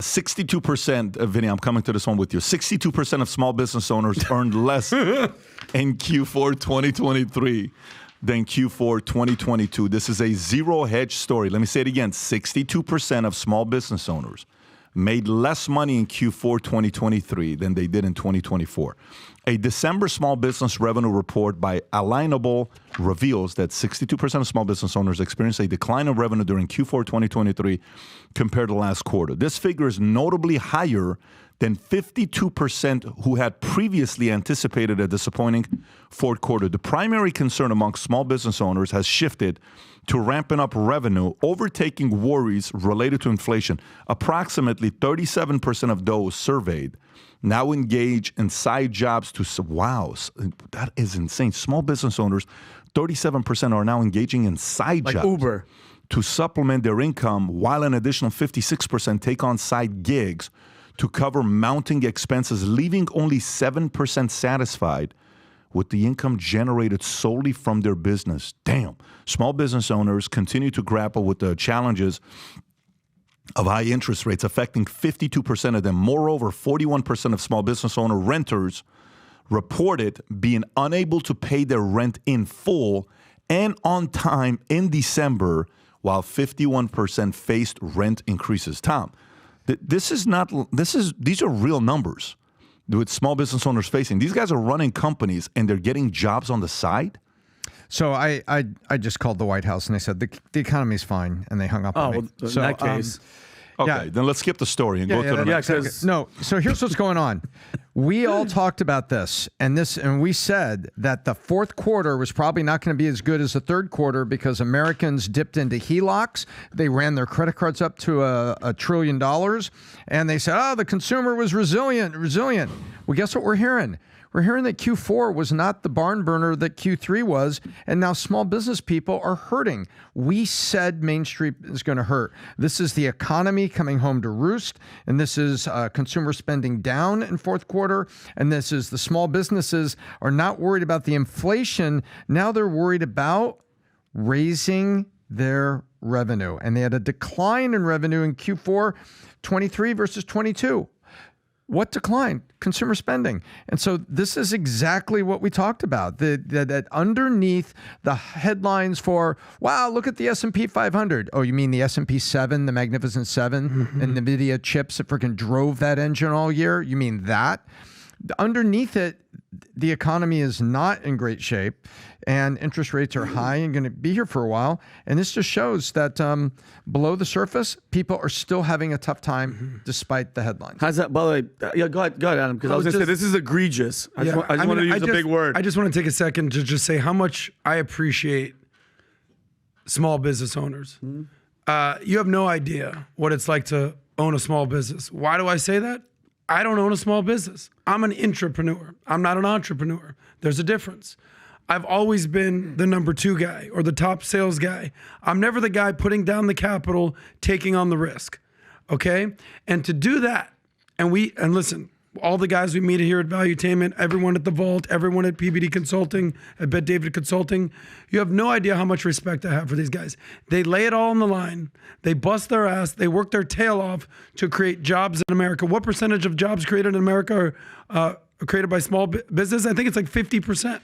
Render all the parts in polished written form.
62%, Vinny, I'm coming to this one with you. 62% of small business owners earned less in Q4 2023 than Q4 2022. This is a zero hedge story. Let me say it again. 62% of small business owners made less money in Q4 2023 than they did in 2024. A December small business revenue report by Alignable reveals that 62% of small business owners experienced a decline of revenue during Q4 2023 compared to last quarter. This figure is notably higher than 52% who had previously anticipated a disappointing fourth quarter. The primary concern among small business owners has shifted to ramping up revenue, overtaking worries related to inflation. Approximately 37% of those surveyed now engage in side jobs to, wow, that is insane. Small business owners, 37% are now engaging in side jobs. Like Uber. To supplement their income, while an additional 56% take on side gigs to cover mounting expenses, leaving only 7% satisfied with the income generated solely from their business. Damn. Small business owners continue to grapple with the challenges of high interest rates affecting 52% of them. Moreover, 41% of small business owner renters reported being unable to pay their rent in full and on time in December, while 51% faced rent increases. Tom, these are real numbers with small business owners facing. These guys are running companies and they're getting jobs on the side. So I just called the White House and they said the economy's fine, and they hung up on me. Well, So in that case. Okay, then let's skip the story and go to the next. Okay. No, so here's what's going on. We all talked about this, and we said that the fourth quarter was probably not going to be as good as the third quarter because Americans dipped into HELOCs. They ran their credit cards up to $1 trillion, and they said, the consumer was resilient. Well, guess what we're hearing? We're hearing that Q4 was not the barn burner that Q3 was, and now small business people are hurting. We said Main Street is going to hurt. This is the economy coming home to roost, and this is consumer spending down in fourth quarter, and this is the small businesses are not worried about the inflation. Now they're worried about raising their revenue, and they had a decline in revenue in Q4 23 versus 22. What declined? Consumer spending. And so this is exactly what we talked about, that underneath the headlines for, wow, look at the S&P 500. Oh, you mean the S&P 7, the Magnificent 7, and NVIDIA chips that freaking drove that engine all year? You mean that? Underneath it, the economy is not in great shape, and interest rates are high and going to be here for a while. And this just shows that below the surface, people are still having a tough time despite the headlines. How's that? By the way, go ahead, Adam, because I was going to say, this is egregious. I just wanted to use a big word. I just want to take a second to just say how much I appreciate small business owners. You have no idea what it's like to own a small business. Why do I say that? I don't own a small business. I'm an intrapreneur. I'm not an entrepreneur. There's a difference. I've always been the number 2 guy or the top sales guy. I'm never the guy putting down the capital, taking on the risk. Okay? And to do that, and listen, all the guys we meet here at Valuetainment, everyone at the Vault, everyone at PBD Consulting, at Bet David Consulting, you have no idea how much respect I have for these guys. They lay it all on the line. They bust their ass. They work their tail off to create jobs in America. What percentage of jobs created in America are created by small business? I think it's like 50%,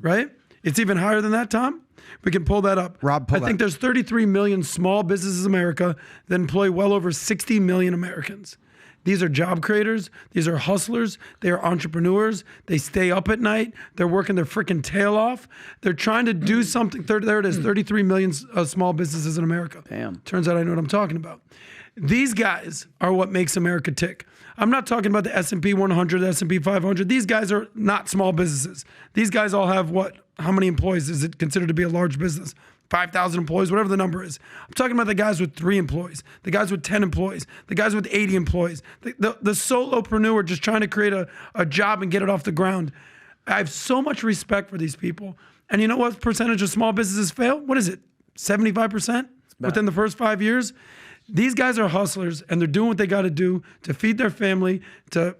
right? It's even higher than that, Tom. We can pull that up. Rob, pull I think there's 33 million small businesses in America that employ well over 60 million Americans. These are job creators. These are hustlers. They are entrepreneurs. They stay up at night. They're working their freaking tail off. They're trying to do something. There it is, 33 million small businesses in America. Damn. Turns out I know what I'm talking about. These guys are what makes America tick. I'm not talking about the S&P 100, the S&P 500. These guys are not small businesses. These guys all have what? How many employees is it considered to be a large business? 5,000 employees, whatever the number is. I'm talking about the guys with 3 employees, the guys with 10 employees, the guys with 80 employees, the solopreneur just trying to create a job and get it off the ground. I have so much respect for these people. And you know what percentage of small businesses fail? What is it? 75% within the first 5 years? These guys are hustlers, and they're doing what they got to do to feed their family, to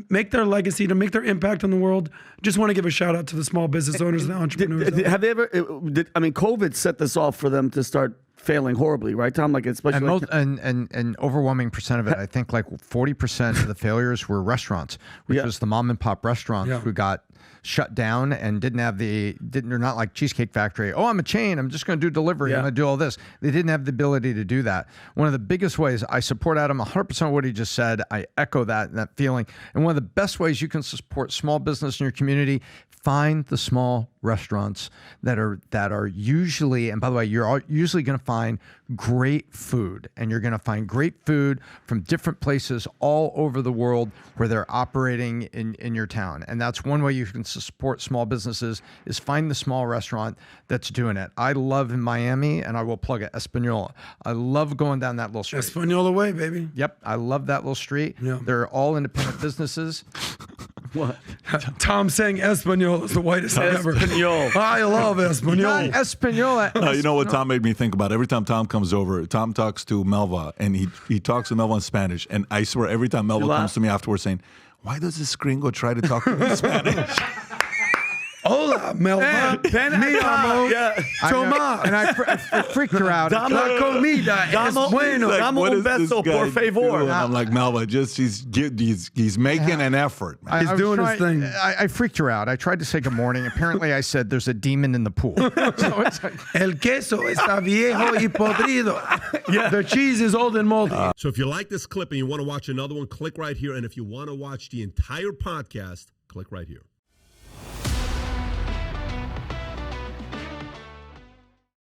make their legacy, to make their impact on the world. Just want to give a shout out to the small business owners and the entrepreneurs. Have they ever? COVID set this off for them to start failing horribly, right, Tom? Like especially and overwhelming percent of it, I think like 40% of the failures were restaurants, which was the mom and pop restaurants who got shut down and they're not like Cheesecake Factory. Oh, I'm a chain. I'm just going to do delivery. I'm going to do all this. They didn't have the ability to do that. One of the biggest ways I support Adam 100% what he just said. I echo that feeling. And one of the best ways you can support small business in your community, find the small restaurants that are usually, and by the way, you're usually going to find great food, and you're going to find great food from different places all over the world where they're operating in your town. And that's one way you can support small businesses, is find the small restaurant that's doing it. I love in Miami, and I will plug it, Espanola. I love going down that little street. Espanola way, baby. Yep, I love that little street. Yeah. They're all independent businesses. what? Tom saying Espanola is the whitest thing ever. I love Espanola. Not Espanola. You know what Tom made me think about? Every time Tom comes over, Tom talks to Melva, and he talks to Melva in Spanish. And I swear, every time Melva comes to me afterwards saying, why does this gringo try to talk to me in Spanish? Hola, Melva. Mi amor. Tomás. And I freaked her out. La comida es bueno. Like, Dame what un is this beso, guy por favor. doing? And I'm like, Melva, just he's making an effort, man. He's doing his thing. I freaked her out. I tried to say good morning. Apparently, I said there's a demon in the pool. So it's like, El queso está viejo y podrido. The cheese is old and moldy. So if you like this clip and you want to watch another one, click right here. And if you want to watch the entire podcast, click right here.